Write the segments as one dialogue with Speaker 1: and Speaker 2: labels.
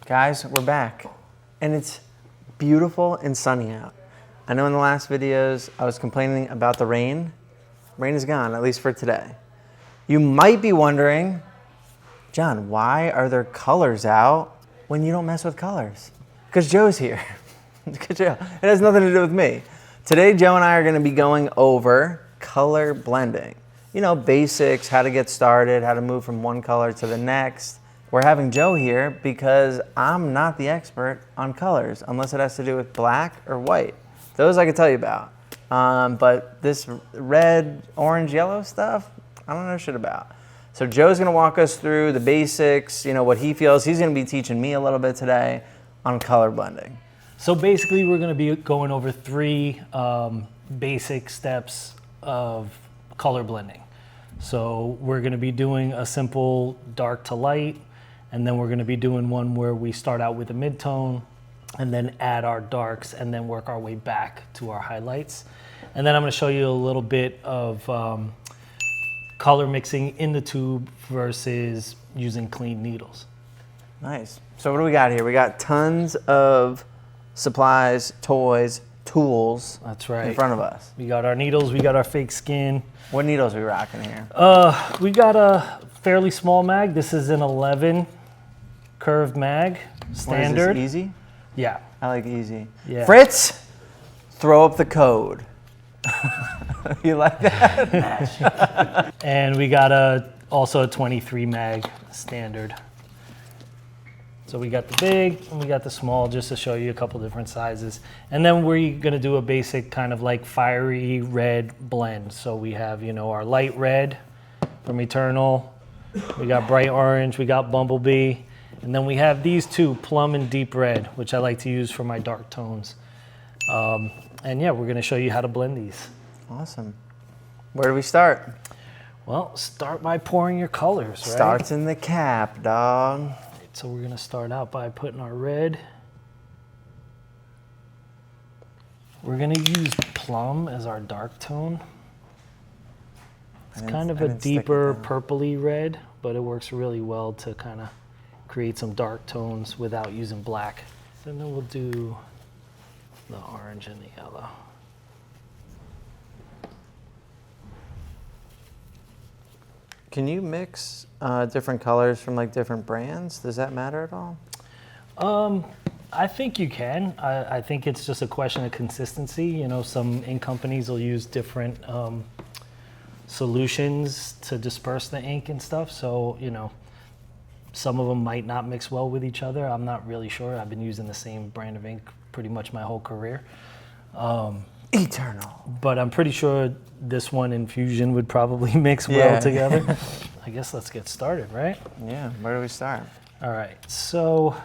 Speaker 1: Guys, we're back, and it's beautiful and sunny out. I know in the last videos I was complaining about the rain. Rain is gone, at least for today. You might be wondering, John, why are there colors out when you don't mess with colors? Because Joe's here. Because Joe. It has nothing to do with me. Today, Joe and I are going to be going over color blending. You know, basics, how to get started, how to move from one color to the next. We're having Joe here because I'm not the expert on colors unless it has to do with black or white. Those I can tell you about. But this red, orange, yellow stuff, I don't know shit about. So Joe's gonna walk us through the basics, you know, what he feels. He's gonna be teaching me a little bit today on color blending.
Speaker 2: So basically we're gonna be going over three basic steps of color blending. So we're gonna be doing a simple dark to light, and then we're going to be doing one where we start out with a mid-tone and then add our darks and then work our way back to our highlights. And then I'm going to show you a little bit of color mixing in the tube versus using clean needles.
Speaker 1: Nice. So what do we got here? We got tons of supplies, toys, tools.
Speaker 2: That's right.
Speaker 1: In front of us.
Speaker 2: We got our needles, we got our fake skin.
Speaker 1: What needles are we rocking here?
Speaker 2: We got a fairly small mag. This is an 11 curved mag, standard.
Speaker 1: What is this, easy?
Speaker 2: Yeah.
Speaker 1: I like easy.
Speaker 2: Yeah.
Speaker 1: Fritz, throw up the code. You like that?
Speaker 2: And we got also a 23 mag, standard. So we got the big and we got the small, just to show you a couple different sizes. And then we're gonna do a basic kind of like fiery red blend. So we have, you know, our light red from Eternal, we got bright orange, we got Bumblebee, and then we have these two, plum and deep red, which I like to use for my dark tones. And yeah, we're gonna show you how to blend these.
Speaker 1: Awesome. Where do we start?
Speaker 2: Well, start by pouring your colors, right?
Speaker 1: Starts in the cap, dog.
Speaker 2: So we're gonna start out by putting our red. We're gonna use plum as our dark tone. It's kind of a deeper purpley red, but it works really well to kind of create some dark tones without using black. And then we'll do the orange and the yellow.
Speaker 1: Can you mix different colors from like different brands? Does that matter at all?
Speaker 2: I think you can. I think it's just a question of consistency. You know, some ink companies will use different solutions to disperse the ink and stuff. So, you know, some of them might not mix well with each other. I'm not really sure. I've been using the same brand of ink pretty much my whole career.
Speaker 1: Eternal.
Speaker 2: But I'm pretty sure this one in Fusion would probably mix well together. I guess let's get started, right?
Speaker 1: Yeah, where do we start?
Speaker 2: All right, so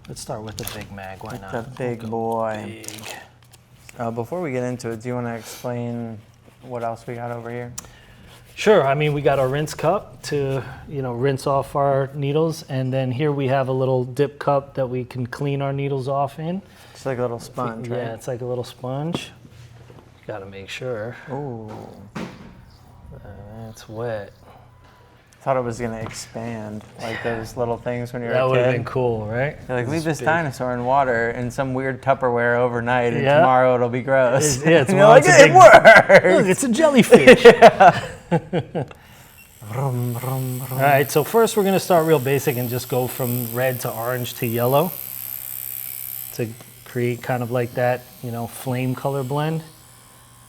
Speaker 2: let's start with the big mag, why not?
Speaker 1: The big boy.
Speaker 2: Big.
Speaker 1: Before we get into it, do you want to explain what else we got over here?
Speaker 2: Sure, I mean, we got our rinse cup to, you know, rinse off our needles, and then here we have a little dip cup that we can clean our needles off in.
Speaker 1: It's like a little sponge, right?
Speaker 2: Yeah, it's like a little sponge. Gotta make sure.
Speaker 1: Ooh.
Speaker 2: It's wet.
Speaker 1: Thought it was gonna expand, like those little things when you were a kid.
Speaker 2: That would have been cool, right?
Speaker 1: You're like, leave this dinosaur in water in some weird Tupperware overnight, and tomorrow it'll be gross.
Speaker 2: Yeah,
Speaker 1: tomorrow like, it works!
Speaker 2: Look, it's a jellyfish. All right, so first we're gonna start real basic and just go from red to orange to yellow to create kind of like that, you know, flame color blend.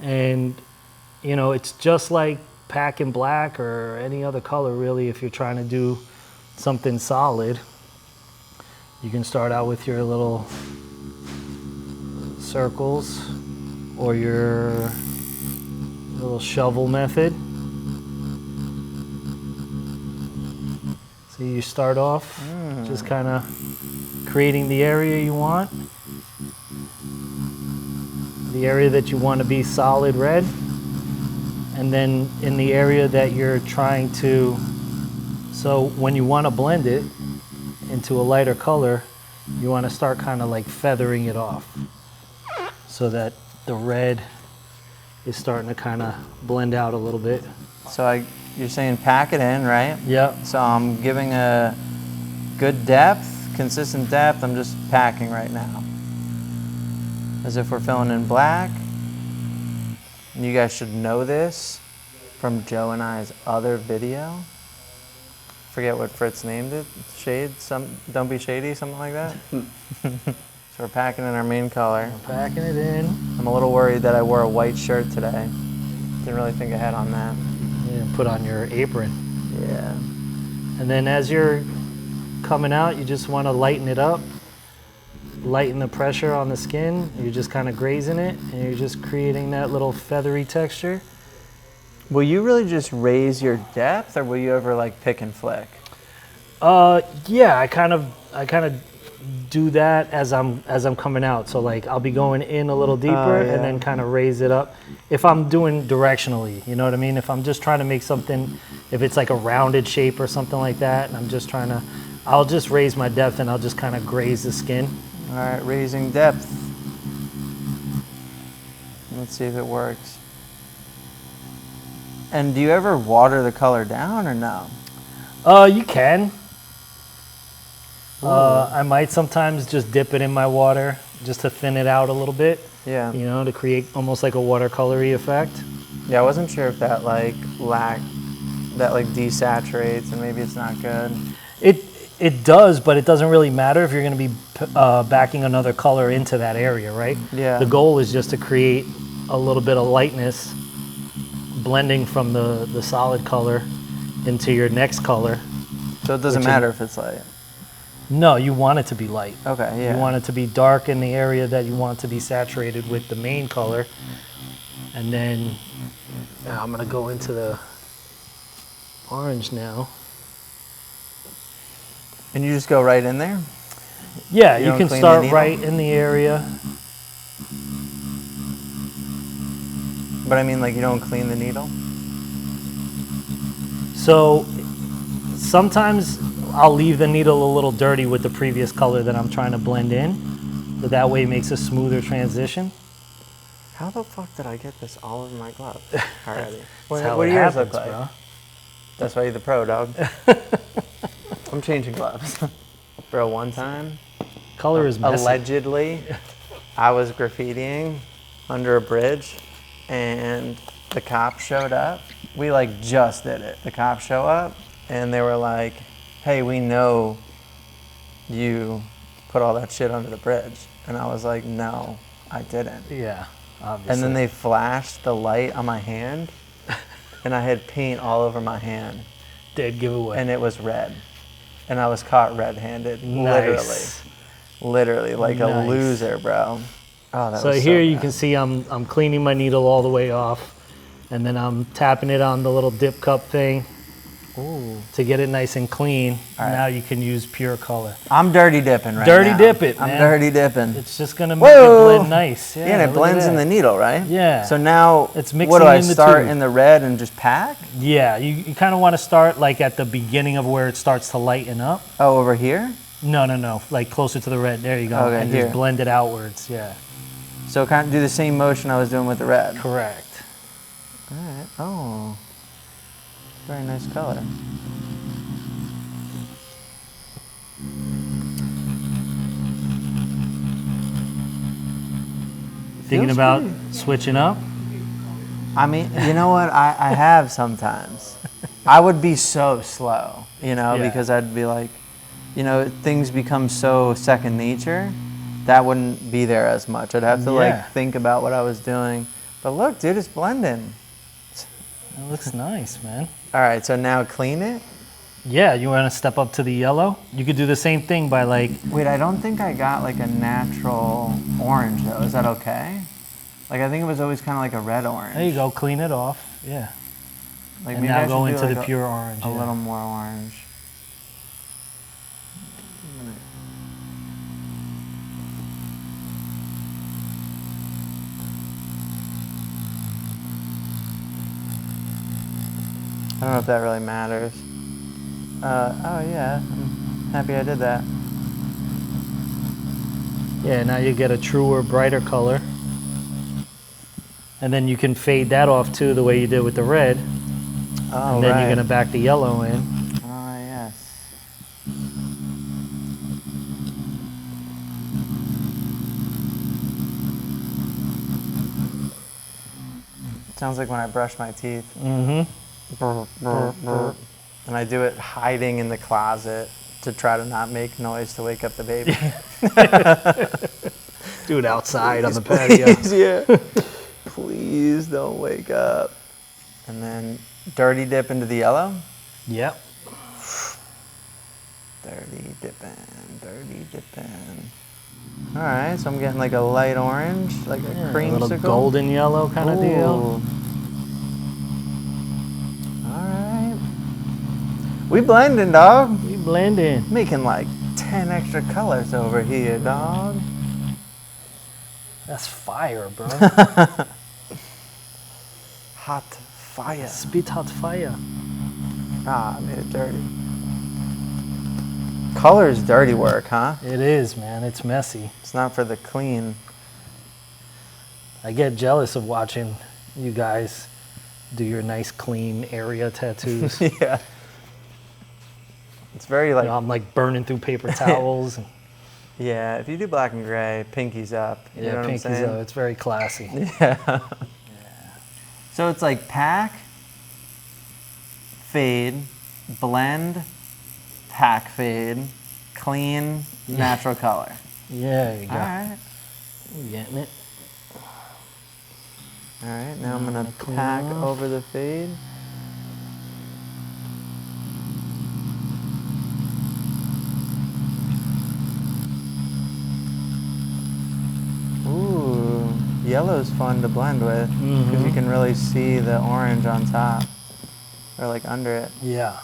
Speaker 2: And, you know, it's just like packing black or any other color really. If you're trying to do something solid, you can start out with your little circles or your little shovel method. So you start off just kind of creating the area you want, the area that you want to be solid red. And then in the area that you're trying to, so when you want to blend it into a lighter color, you want to start kind of like feathering it off so that the red is starting to kind of blend out a little bit.
Speaker 1: So you're saying pack it in, right?
Speaker 2: Yep.
Speaker 1: So I'm giving a good depth, consistent depth. I'm just packing right now. As if we're filling in black. And you guys should know this from Joe and I's other video. Forget what Fritz named it. Shade, don't be shady, something like that. So we're packing in our main color.
Speaker 2: We're packing it in.
Speaker 1: I'm a little worried that I wore a white shirt today. Didn't really think ahead on that.
Speaker 2: Yeah, put on your apron.
Speaker 1: Yeah.
Speaker 2: And then as you're coming out, you just want to lighten it up. Lighten the pressure on the skin. You're just kind of grazing it, and you're just creating that little feathery texture.
Speaker 1: Will you really just raise your depth, or will you ever like pick and flick?
Speaker 2: Yeah, I kind of do that as I'm coming out. So like I'll be going in a little deeper and then kind of raise it up. If I'm doing directionally, you know what I mean? If I'm just trying to make something, if it's like a rounded shape or something like that, and I'm just trying to, I'll just raise my depth and I'll just kind of graze the skin.
Speaker 1: All right, raising depth. Let's see if it works. And do you ever water the color down or no?
Speaker 2: You can. I might sometimes just dip it in my water just to thin it out a little bit.
Speaker 1: Yeah.
Speaker 2: You know, to create almost like a watercolory effect.
Speaker 1: Yeah, I wasn't sure if that like desaturates and maybe it's not good.
Speaker 2: It does, but it doesn't really matter if you're going to be backing another color into that area, right?
Speaker 1: Yeah.
Speaker 2: The goal is just to create a little bit of lightness, blending from the solid color into your next color.
Speaker 1: So it doesn't matter if it's light?
Speaker 2: No, you want it to be light.
Speaker 1: Okay, yeah.
Speaker 2: You want it to be dark in the area that you want to be saturated with the main color. And then now I'm going to go into the orange now.
Speaker 1: And you just go right in there?
Speaker 2: Yeah,
Speaker 1: You
Speaker 2: you
Speaker 1: don't
Speaker 2: can
Speaker 1: clean
Speaker 2: start
Speaker 1: the needle?
Speaker 2: right in the area.
Speaker 1: But I mean, like, you don't clean the needle?
Speaker 2: So sometimes I'll leave the needle a little dirty with the previous color that I'm trying to blend in. So that way it makes a smoother transition.
Speaker 1: How the fuck did I get this all over my glove already?
Speaker 2: That's how
Speaker 1: what
Speaker 2: it
Speaker 1: do yours
Speaker 2: happens,
Speaker 1: look like?
Speaker 2: bro.
Speaker 1: That's why you're the pro, dog. I'm changing gloves. Bro, one time,
Speaker 2: Color is messy.
Speaker 1: allegedly, I was graffitiing under a bridge and the cops showed up. We like just did it. The cops show up and they were like, hey, we know you put all that shit under the bridge. And I was like, no, I didn't.
Speaker 2: Yeah, obviously.
Speaker 1: And then they flashed the light on my hand and I had paint all over my hand.
Speaker 2: Dead giveaway.
Speaker 1: And it was red. And I was caught red-handed,
Speaker 2: Nice.
Speaker 1: literally like a
Speaker 2: Nice.
Speaker 1: loser, bro. Oh, that
Speaker 2: So
Speaker 1: was
Speaker 2: here
Speaker 1: so
Speaker 2: you
Speaker 1: bad.
Speaker 2: can see I'm cleaning my needle all the way off, and then I'm tapping it on the little dip cup thing to get it nice and clean.
Speaker 1: All right.
Speaker 2: Now you can use pure color.
Speaker 1: I'm dirty dipping right
Speaker 2: Dirty
Speaker 1: now.
Speaker 2: dip it,
Speaker 1: I'm
Speaker 2: man.
Speaker 1: dirty dipping.
Speaker 2: It's just gonna make
Speaker 1: Whoa!
Speaker 2: it blend nice.
Speaker 1: Yeah, and it
Speaker 2: look at
Speaker 1: blends in
Speaker 2: that.
Speaker 1: the needle, right?
Speaker 2: Yeah.
Speaker 1: So now,
Speaker 2: It's
Speaker 1: what do
Speaker 2: mixing
Speaker 1: I
Speaker 2: in the
Speaker 1: start
Speaker 2: two.
Speaker 1: in the red and just pack?
Speaker 2: Yeah, you kind of want to start like at the beginning of where it starts to lighten up.
Speaker 1: Oh, over here?
Speaker 2: No, like closer to the red. There you go.
Speaker 1: Okay,
Speaker 2: and
Speaker 1: here.
Speaker 2: just blend it outwards. Yeah,
Speaker 1: So kind of do the same motion I was doing with the red.
Speaker 2: correct.
Speaker 1: All right. Oh, very nice color.
Speaker 2: Thinking
Speaker 1: Feels
Speaker 2: about
Speaker 1: pretty.
Speaker 2: switching up?
Speaker 1: I mean, you know what? I have sometimes. I would be so slow, you know,
Speaker 2: Yeah.
Speaker 1: because I'd be like, you know, things become so second nature. That wouldn't be there as much. I'd have to
Speaker 2: Yeah.
Speaker 1: like think about what I was doing. But look, dude, it's blending.
Speaker 2: It looks nice, man.
Speaker 1: All right, so now clean it.
Speaker 2: Yeah, you want to step up to the yellow? You could do the same thing by like,
Speaker 1: Wait, I don't think I got like a natural orange though. Is that okay? Like I think it was always kind of like a red orange.
Speaker 2: there you go, clean it off. Yeah.
Speaker 1: Like
Speaker 2: And
Speaker 1: maybe I
Speaker 2: now
Speaker 1: should
Speaker 2: go
Speaker 1: do,
Speaker 2: into
Speaker 1: like,
Speaker 2: the pure orange.
Speaker 1: a
Speaker 2: yeah.
Speaker 1: little more orange. I don't know if that really matters. Oh yeah, I'm happy I did that.
Speaker 2: Yeah, now you get a truer, brighter color. And then you can fade that off too, the way you did with the red.
Speaker 1: Oh,
Speaker 2: And then
Speaker 1: right.
Speaker 2: you're gonna back the yellow in.
Speaker 1: Oh, yes. Sounds like when I brush my teeth.
Speaker 2: Mm-hmm.
Speaker 1: Brr, brr, brr. And I do it hiding in the closet to try to not make noise to wake up the baby.
Speaker 2: Do it outside on the patio.
Speaker 1: Please, yeah. Please don't wake up. And then dirty dip into the yellow.
Speaker 2: Yep.
Speaker 1: Dirty dipping. All right, so I'm getting like a light orange, like a creamsicle.
Speaker 2: A little golden yellow kind of deal.
Speaker 1: All right. We blending, dog.
Speaker 2: We blend in.
Speaker 1: Making like 10 extra colors over here, dog.
Speaker 2: That's fire, bro.
Speaker 1: Hot fire.
Speaker 2: Spit hot fire.
Speaker 1: Ah, I made it dirty. Color is dirty work, huh?
Speaker 2: It is, man. It's messy.
Speaker 1: It's not for the clean.
Speaker 2: I get jealous of watching you guys do your nice, clean area tattoos.
Speaker 1: Yeah. It's very like...
Speaker 2: You know, I'm like burning through paper towels. And,
Speaker 1: yeah, if you do black and gray, pinkies up. You know what I'm
Speaker 2: pinkies
Speaker 1: saying?
Speaker 2: up. It's very classy.
Speaker 1: Yeah. So it's like pack, fade, blend, pack, fade, clean, natural color.
Speaker 2: Yeah, there you go.
Speaker 1: All right.
Speaker 2: You're getting it.
Speaker 1: All right, now I'm gonna pack over the fade. Ooh, yellow's fun to blend with because you can really see the orange on top or like under it.
Speaker 2: Yeah.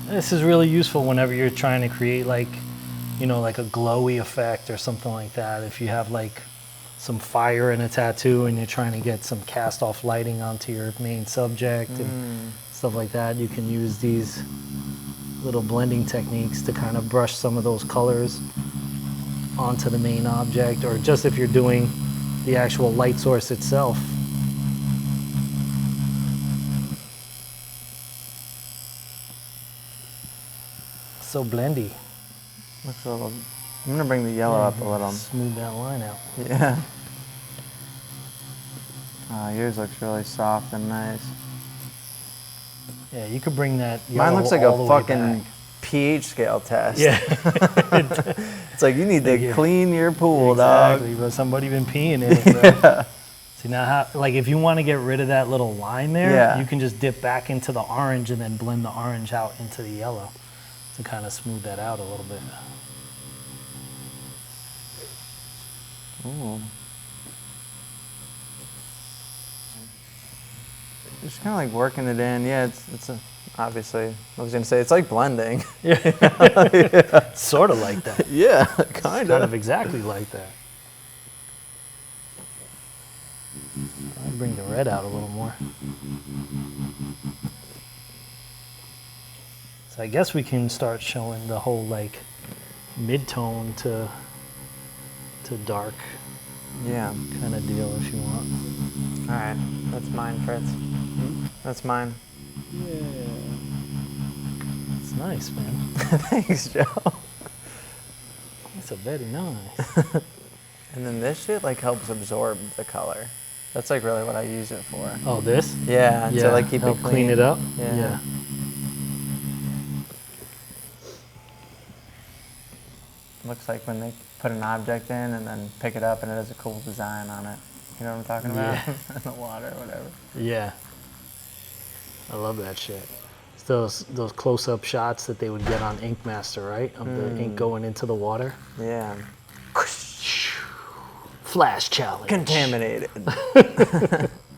Speaker 2: This is really useful whenever you're trying to create like, you know, like a glowy effect or something like that. If you have like some fire in a tattoo and you're trying to get some cast off lighting onto your main subject and stuff like that, you can use these little blending techniques to kind of brush some of those colors onto the main object, or just if you're doing the actual light source itself. So blendy.
Speaker 1: Looks a little. I'm gonna bring the yellow up a little.
Speaker 2: Smooth that line out.
Speaker 1: Yeah. Yours looks really soft and nice.
Speaker 2: Yeah, you could bring that yellow
Speaker 1: Mine looks like
Speaker 2: all
Speaker 1: a
Speaker 2: the way
Speaker 1: fucking
Speaker 2: back.
Speaker 1: pH scale test.
Speaker 2: Yeah.
Speaker 1: It's like you need to clean your pool,
Speaker 2: Exactly,
Speaker 1: dog.
Speaker 2: bro. Somebody been peeing in it, bro.
Speaker 1: Yeah.
Speaker 2: See now how, like if you want to get rid of that little line there,
Speaker 1: Yeah.
Speaker 2: you can just dip back into the orange and then blend the orange out into the yellow to kind of smooth that out a little bit.
Speaker 1: Ooh. Just kind of like working it in. Yeah, it's obviously, I was going to say, it's like blending.
Speaker 2: Yeah. Sort of like that.
Speaker 1: Yeah, kind
Speaker 2: Kind of exactly like that. I'll bring the red out a little more. So I guess we can start showing the whole like mid-tone to dark
Speaker 1: Yeah.
Speaker 2: kind of deal if you want.
Speaker 1: All right, that's mine, Fritz. That's mine.
Speaker 2: Yeah. It's nice, man.
Speaker 1: Thanks, Joe.
Speaker 2: It's a very nice.
Speaker 1: And then this shit like helps absorb the color. That's like really what I use it for.
Speaker 2: Oh, this?
Speaker 1: Yeah, to like keep
Speaker 2: help
Speaker 1: it clean.
Speaker 2: clean it up?
Speaker 1: Yeah. Looks like when they put an object in and then pick it up and it has a cool design on it. You know what I'm talking about?
Speaker 2: Yeah.
Speaker 1: In the water or whatever.
Speaker 2: Yeah. I love that shit. It's those close-up shots that they would get on Ink Master, right? Of the ink going into the water.
Speaker 1: Yeah.
Speaker 2: Flash challenge.
Speaker 1: Contaminated.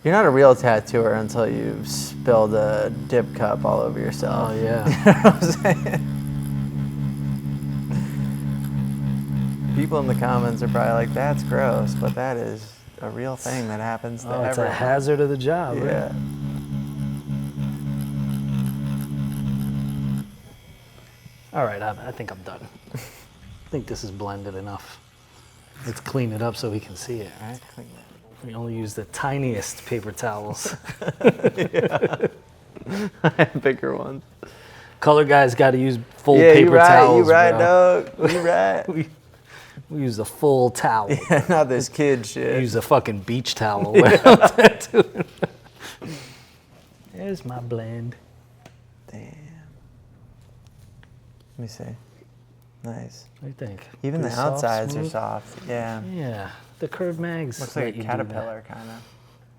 Speaker 1: You're not a real tattooer until you've spilled a dip cup all over yourself.
Speaker 2: Oh, yeah.
Speaker 1: You know what I'm saying? People in the comments are probably like, that's gross, but that is a real thing that happens to
Speaker 2: It's
Speaker 1: everyone.
Speaker 2: a hazard of the job, right?
Speaker 1: Yeah.
Speaker 2: All right, I think I'm done. I think this is blended enough. Let's clean it up so we can see it, right? We only use the tiniest paper towels.
Speaker 1: I have bigger ones.
Speaker 2: Color guys got to use full
Speaker 1: Yeah,
Speaker 2: paper
Speaker 1: you right,
Speaker 2: towels,
Speaker 1: you right,
Speaker 2: bro.
Speaker 1: dog. You right.
Speaker 2: We use a full towel.
Speaker 1: Yeah, not this kid shit.
Speaker 2: Use a fucking beach towel. There's my blend.
Speaker 1: Damn. Let me see. Nice.
Speaker 2: What do you think?
Speaker 1: Even
Speaker 2: Pretty
Speaker 1: the
Speaker 2: soft,
Speaker 1: outsides
Speaker 2: smooth?
Speaker 1: are soft. Yeah.
Speaker 2: Yeah, the curved mags.
Speaker 1: Looks
Speaker 2: let
Speaker 1: like a
Speaker 2: you do that.
Speaker 1: caterpillar, kind of.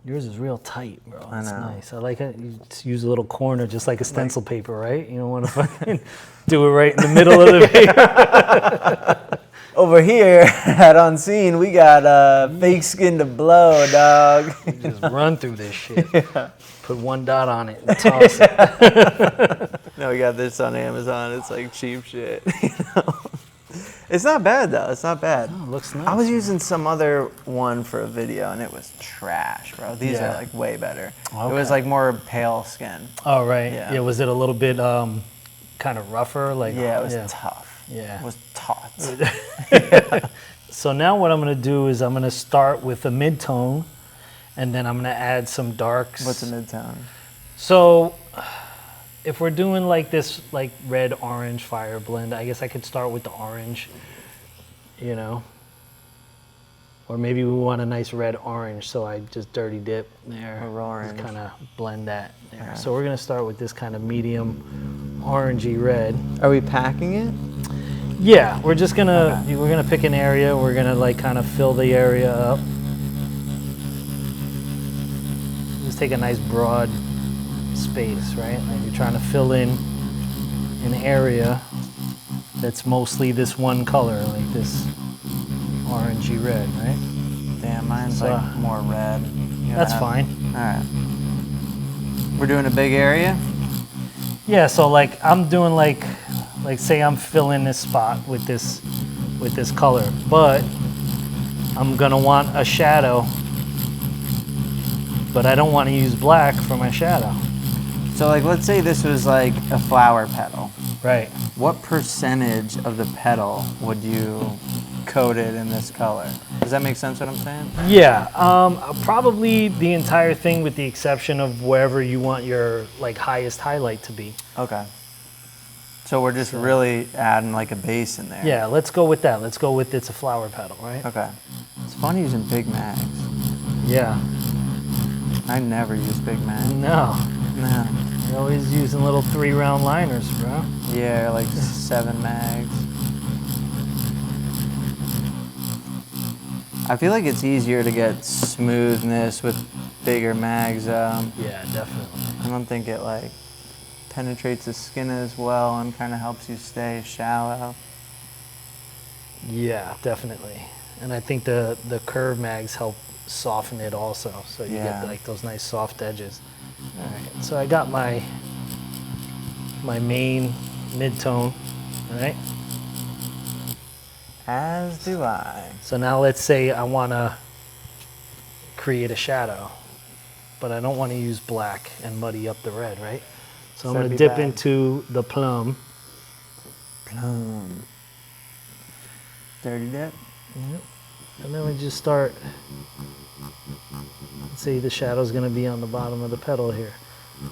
Speaker 2: Yours is real tight, bro.
Speaker 1: I
Speaker 2: That's
Speaker 1: know.
Speaker 2: nice. I like it. You just use a little corner, just like a stencil paper, right? You don't want to fucking do it right in the middle of the paper.
Speaker 1: Over here at Unseen, we got fake skin to blow, dog.
Speaker 2: Just run through this shit. Yeah. Put one dot on it and toss it.
Speaker 1: No, we got this on Amazon. It's like cheap shit. You know? It's not bad though. It's not bad.
Speaker 2: Oh, it looks nice.
Speaker 1: I was using some other one for a video and it was trash, bro. These
Speaker 2: Yeah.
Speaker 1: are like way better.
Speaker 2: Okay.
Speaker 1: It was like more pale skin.
Speaker 2: Oh, right.
Speaker 1: Yeah.
Speaker 2: Yeah. Was it a little bit kind of rougher? Like
Speaker 1: Yeah, it was tough.
Speaker 2: Yeah.
Speaker 1: It was taut.
Speaker 2: So now what I'm going to do is I'm going to start with a mid-tone, and then I'm going to add some darks.
Speaker 1: What's a mid-tone?
Speaker 2: So if we're doing like this like red-orange fire blend, I guess I could start with the orange, you know. Or maybe we want a nice red-orange, so I just dirty dip there.
Speaker 1: Or orange.
Speaker 2: Just kind of blend that there.
Speaker 1: Alright.
Speaker 2: So we're going to start with this kind of medium orangey red.
Speaker 1: Are we packing it?
Speaker 2: Yeah, we're just gonna we're gonna pick an area. We're gonna like kind of fill the area up. Just take a nice broad space, right? Like you're trying to fill in an area that's mostly this one color, like this orangey red, right?
Speaker 1: Damn, mine's
Speaker 2: So-
Speaker 1: like more red. You
Speaker 2: That's
Speaker 1: have-
Speaker 2: fine.
Speaker 1: All right. We're doing a big area?
Speaker 2: Yeah, so like I'm doing like say I'm filling this spot with this color, but I'm gonna want a shadow, but I don't want to use black for my shadow.
Speaker 1: So like, let's say this was like a flower petal.
Speaker 2: Right.
Speaker 1: What percentage of the petal would you coat it in this color? Does that make sense what I'm saying?
Speaker 2: Yeah, probably the entire thing with the exception of wherever you want your like highest highlight to be.
Speaker 1: Okay. So we're just really adding like a base in there.
Speaker 2: Yeah, let's go with that. Let's go with it's a flower petal, right?
Speaker 1: Okay. It's fun using big mags.
Speaker 2: Yeah.
Speaker 1: I never use big mags.
Speaker 2: No,
Speaker 1: No.
Speaker 2: you're always using little 3-round liners, bro.
Speaker 1: Yeah, like 7 mags. I feel like it's easier to get smoothness with bigger mags.
Speaker 2: Yeah, definitely.
Speaker 1: I don't think it like penetrates the skin as well and kind of helps you stay shallow.
Speaker 2: Yeah, definitely. And I think the curve mags help soften it also, so you
Speaker 1: Yeah.
Speaker 2: get like those nice soft edges. All right, so I got my main mid-tone, right?
Speaker 1: As do I.
Speaker 2: So now let's say I want to create a shadow, but I don't want to use black and muddy up the red, right? So I'm
Speaker 1: That'd
Speaker 2: going to
Speaker 1: be
Speaker 2: dip
Speaker 1: bad.
Speaker 2: into the plum.
Speaker 1: Plum. Dirty dip.
Speaker 2: And then we just start, let's say the shadow's going to be on the bottom of the petal here.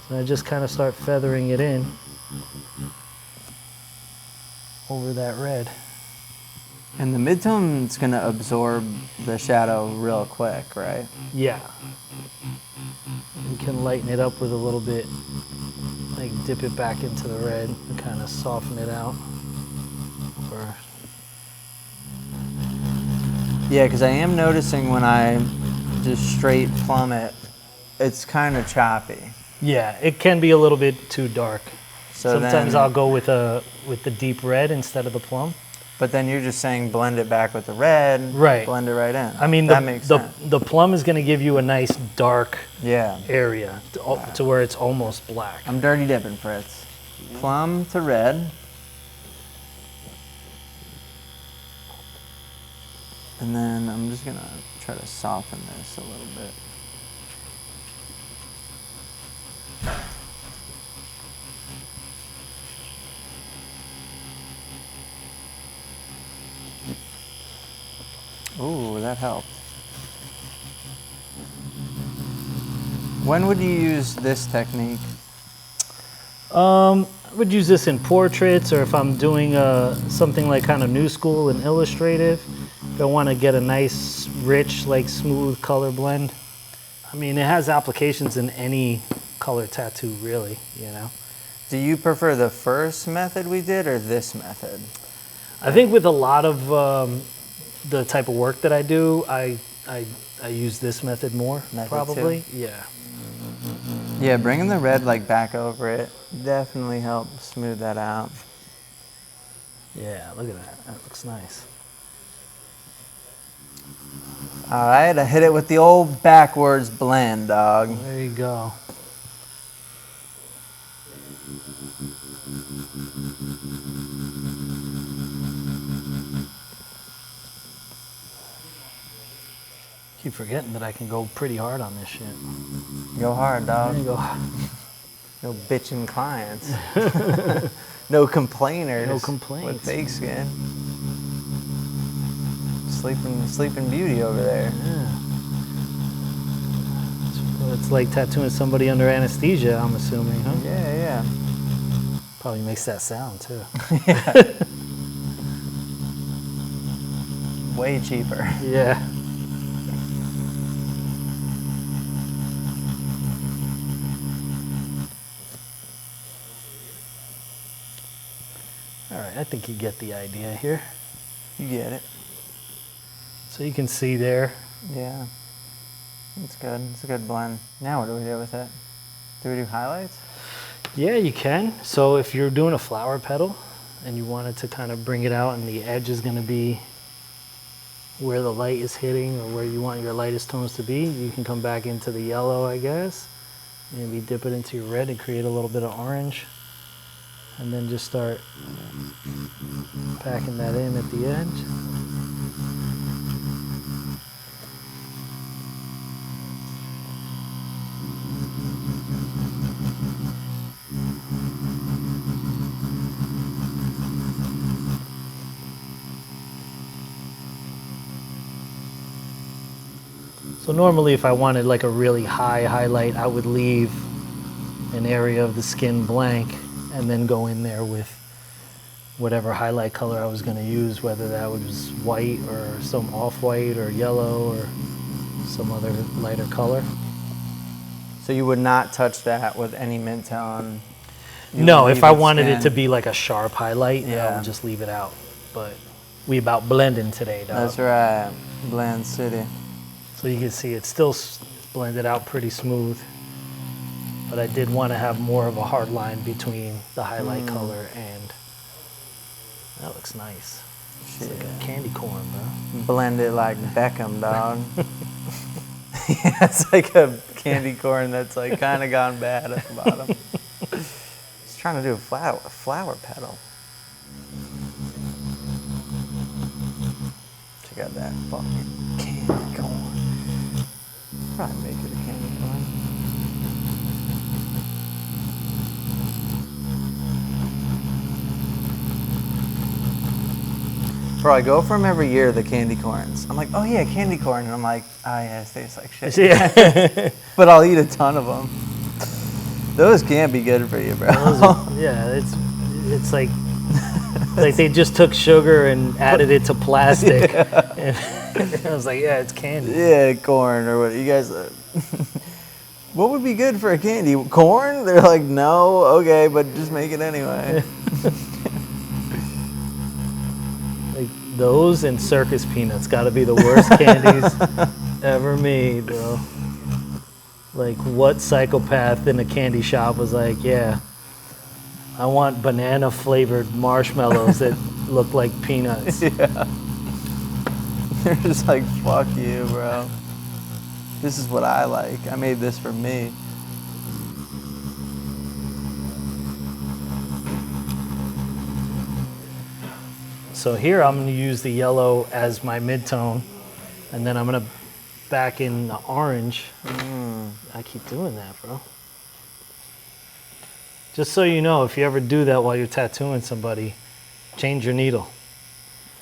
Speaker 2: So I just kind of start feathering it in over that red.
Speaker 1: And the midtone's gonna absorb the shadow real quick, right?
Speaker 2: Yeah. You can lighten it up with a little bit, like dip it back into the red and kind of soften it out. Or
Speaker 1: Yeah, because I am noticing when I just straight plumb it, it's kind of choppy.
Speaker 2: yeah, it can be a little bit too dark.
Speaker 1: So
Speaker 2: Sometimes
Speaker 1: then,
Speaker 2: I'll go with the deep red instead of the plum.
Speaker 1: But then you're just saying blend it back with the red,
Speaker 2: Right.
Speaker 1: blend it right in.
Speaker 2: I mean,
Speaker 1: that makes sense.
Speaker 2: the plum is going to give you a nice dark
Speaker 1: Yeah,
Speaker 2: area to where it's almost black.
Speaker 1: I'm dirty dipping, Fritz. Plum to red. And then I'm just gonna try to soften this a little bit. Ooh, that helped. When would you use this technique?
Speaker 2: would use this in portraits, or if I'm doing something like kind of new school and illustrative. If I want to get a nice, rich, like smooth color blend. I mean, it has applications in any color tattoo, really, you know.
Speaker 1: Do you prefer the first method we did or this method?
Speaker 2: I think with a lot of the type of work that I do, I use this method more, probably.
Speaker 1: Too?
Speaker 2: Yeah.
Speaker 1: Yeah, bringing the red like back over it definitely helps smooth that out.
Speaker 2: Yeah, look at that. That looks nice.
Speaker 1: All right, I hit it with the old backwards blend, dog.
Speaker 2: There you go. Keep forgetting that I can go pretty hard on this shit.
Speaker 1: Go hard, dog.
Speaker 2: There you go.
Speaker 1: No bitching clients. No complainers.
Speaker 2: No complaints.
Speaker 1: With fake skin. Sleeping beauty over there.
Speaker 2: Yeah. It's like tattooing somebody under anesthesia, I'm assuming, huh?
Speaker 1: Yeah, yeah.
Speaker 2: Probably makes that sound, too.
Speaker 1: Yeah. Way cheaper.
Speaker 2: Yeah. All right, I think you get the idea here.
Speaker 1: You get it.
Speaker 2: So you can see there.
Speaker 1: Yeah. It's good. It's a good blend. Now what do we do with it? Do we do highlights?
Speaker 2: Yeah, you can. So if you're doing a flower petal and you wanted to kind of bring it out and the edge is going to be where the light is hitting or where you want your lightest tones to be, you can come back into the yellow, I guess. Maybe dip it into your red and create a little bit of orange. And then just start packing that in at the edge. So normally if I wanted like a really high highlight, I would leave an area of the skin blank and then go in there with whatever highlight color I was going to use, whether that was white or some off-white or yellow or some other lighter color.
Speaker 1: So you would not touch that with any Midtone?
Speaker 2: No, if I wanted it to be like a sharp highlight, I
Speaker 1: yeah,
Speaker 2: would just leave it out. But we about blending today, dog.
Speaker 1: That's right, Blend City.
Speaker 2: So you can see it's still blended out pretty smooth. But I did want to have more of a hard line between the highlight color and that looks nice. It's like a candy corn, bro.
Speaker 1: Blend it like Beckham, dog. Yeah, it's like a candy corn that's like kind of gone bad at the bottom. Just trying to do a flower petal. Check out that fucking candy corn. Probably make it a candy corn. Bro, I go from every year the candy corns. I'm like, oh yeah, candy corn. And I'm like, oh yeah, it tastes like shit.
Speaker 2: Yeah.
Speaker 1: But I'll eat a ton of them. Those can't be good for you, bro.
Speaker 2: Yeah, it's like they just took sugar and added it to plastic.
Speaker 1: Yeah.
Speaker 2: And I was like, yeah, it's candy.
Speaker 1: Yeah, corn or what. You guys, what would be good for a candy? Corn? They're like, no, okay, but just make it anyway.
Speaker 2: Like those and circus peanuts got to be the worst candies ever made, bro. Like what psychopath in a candy shop was like, yeah, I want banana flavored marshmallows that look like peanuts.
Speaker 1: Yeah. They're just like, fuck you, bro. This is what I like. I made this for me.
Speaker 2: So here I'm going to use the yellow as my mid-tone, and then I'm going to back in the orange. I keep doing that, bro. Just so you know, if you ever do that while you're tattooing somebody, change your needle.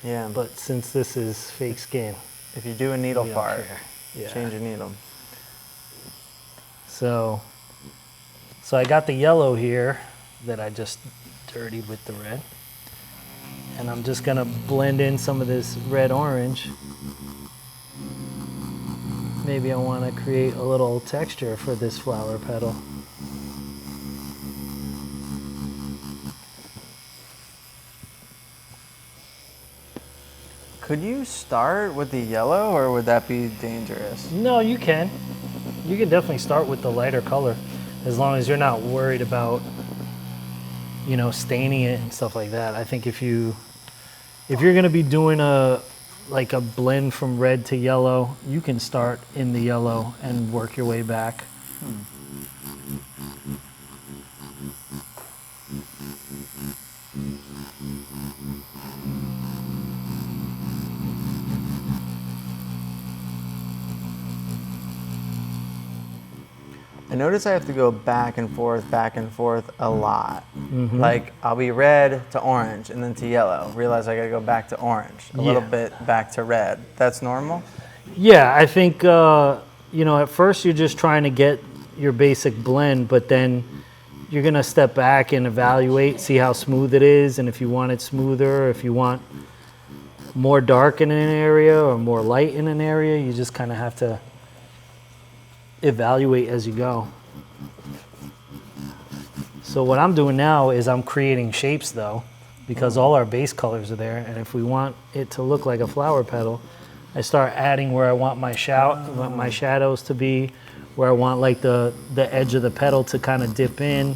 Speaker 1: Yeah.
Speaker 2: But since this is fake skin,
Speaker 1: If you do a needle
Speaker 2: we don't
Speaker 1: fart,
Speaker 2: care. Yeah.
Speaker 1: change your needle.
Speaker 2: So I got the yellow here that I just dirty with the red. And I'm just gonna blend in some of this red-orange. Maybe I wanna create a little texture for this flower petal.
Speaker 1: Could you start with the yellow, or would that be dangerous?
Speaker 2: No, you can. You can definitely start with the lighter color, as long as you're not worried about, you know, staining it and stuff like that. I think if you're gonna be doing like a blend from red to yellow, you can start in the yellow and work your way back.
Speaker 1: I notice I have to go back and forth a lot. Like I'll be red to orange and then to yellow. Realize I gotta go back to orange, a little bit back to red. That's normal?
Speaker 2: Yeah, I think, you know, at first you're just trying to get your basic blend, but then you're gonna step back and evaluate, see how smooth it is, and if you want it smoother, if you want more dark in an area or more light in an area, you just kind of have to evaluate as you go. So what I'm doing now is I'm creating shapes though, because all our base colors are there, and if we want it to look like a flower petal, I start adding where I want my shadows to be, where I want like the edge of the petal to kind of dip in.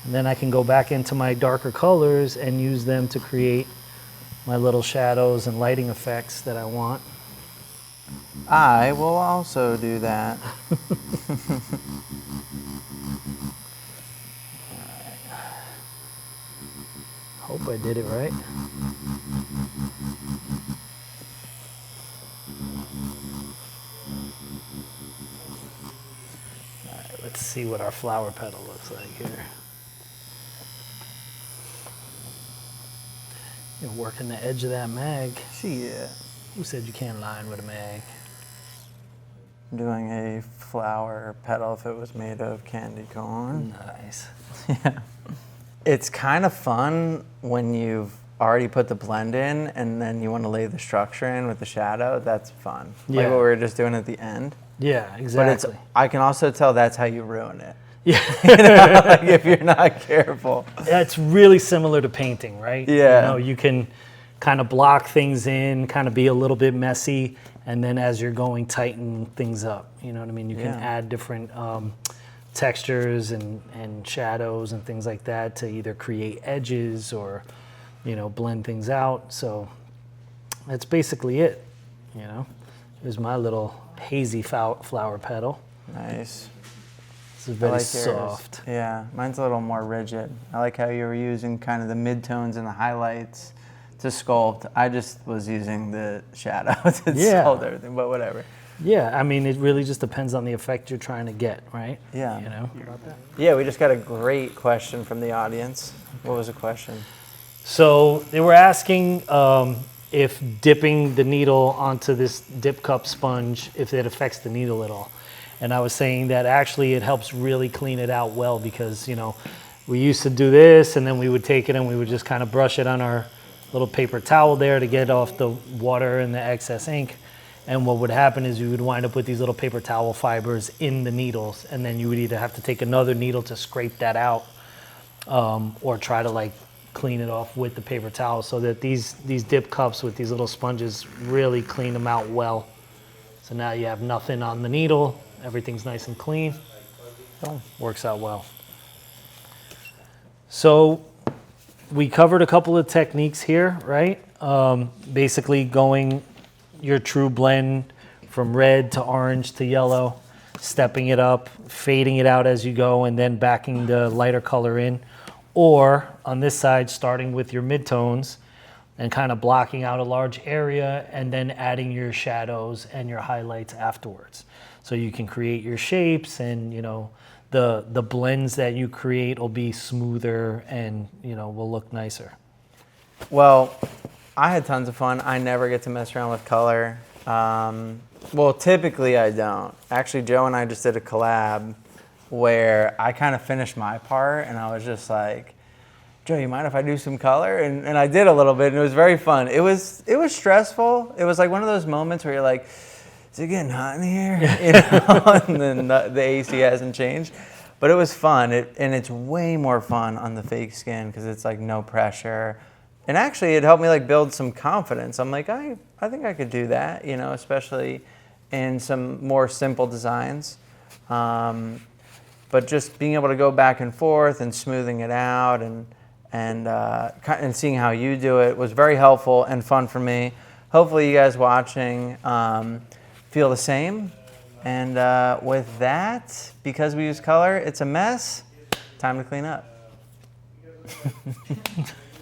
Speaker 2: And then I can go back into my darker colors and use them to create my little shadows and lighting effects that I want.
Speaker 1: I will also do that.
Speaker 2: Hope I did it right. All right, let's see what our flower petal looks like here. You're working the edge of that mag.
Speaker 1: Shit.
Speaker 2: Who said you can't line with a mag?
Speaker 1: I'm doing a flower petal if it was made of candy corn.
Speaker 2: Nice.
Speaker 1: Yeah. It's kind of fun when you've already put the blend in and then you want to lay the structure in with the shadow. That's fun. Like what we were just doing at the end.
Speaker 2: Yeah, exactly.
Speaker 1: But I can also tell that's how you ruin it.
Speaker 2: Yeah.
Speaker 1: You know, like if you're not careful.
Speaker 2: It's really similar to painting, right?
Speaker 1: Yeah.
Speaker 2: You know, you can kind of block things in, kind of be a little bit messy, and then as you're going, tighten things up. You know what I mean? You can add different textures and shadows and things like that to either create edges or, you know, blend things out. So that's basically it. You know, here's my little hazy flower petal.
Speaker 1: Nice.
Speaker 2: This is very
Speaker 1: I like
Speaker 2: soft.
Speaker 1: Yours. Yeah, mine's a little more rigid. I like how you were using kind of the midtones and the highlights to sculpt. I just was using the shadow to sculpt everything, but whatever.
Speaker 2: Yeah, I mean, it really just depends on the effect you're trying to get, right?
Speaker 1: Yeah.
Speaker 2: You know about that?
Speaker 1: Yeah, we just got a great question from the audience. What was the question?
Speaker 2: So they were asking if dipping the needle onto this dip cup sponge, if it affects the needle at all. And I was saying that actually it helps really clean it out well, because, you know, we used to do this and then we would take it and we would just kind of brush it on our little paper towel there to get off the water and the excess ink. And what would happen is you would wind up with these little paper towel fibers in the needles, and then you would either have to take another needle to scrape that out or try to like clean it off with the paper towel, so that these dip cups with these little sponges really clean them out well. So now you have nothing on the needle, everything's nice and clean. Works out well. So we covered a couple of techniques here, right? Basically going your true blend from red to orange to yellow, stepping it up, fading it out as you go, and then backing the lighter color in. Or on this side, starting with your midtones and kind of blocking out a large area and then adding your shadows and your highlights afterwards. So you can create your shapes, and, you know, the blends that you create will be smoother and, you know, will look nicer.
Speaker 1: Well, I had tons of fun. I never get to mess around with color. Well, typically I don't. Actually, Joe and I just did a collab where I kind of finished my part and I was just like, Joe, you mind if I do some color? And I did a little bit, and it was very fun. It was stressful. It was like one of those moments where you're like, is it getting hot in here? You know? And then the AC hasn't changed. But it was fun, and it's way more fun on the fake skin because it's like no pressure. And actually, it helped me like build some confidence. I'm like, I think I could do that, you know, especially in some more simple designs. But just being able to go back and forth and smoothing it out and seeing how you do it was very helpful and fun for me. Hopefully you guys watching feel the same. And with that, because we use color, it's a mess. Time to clean up.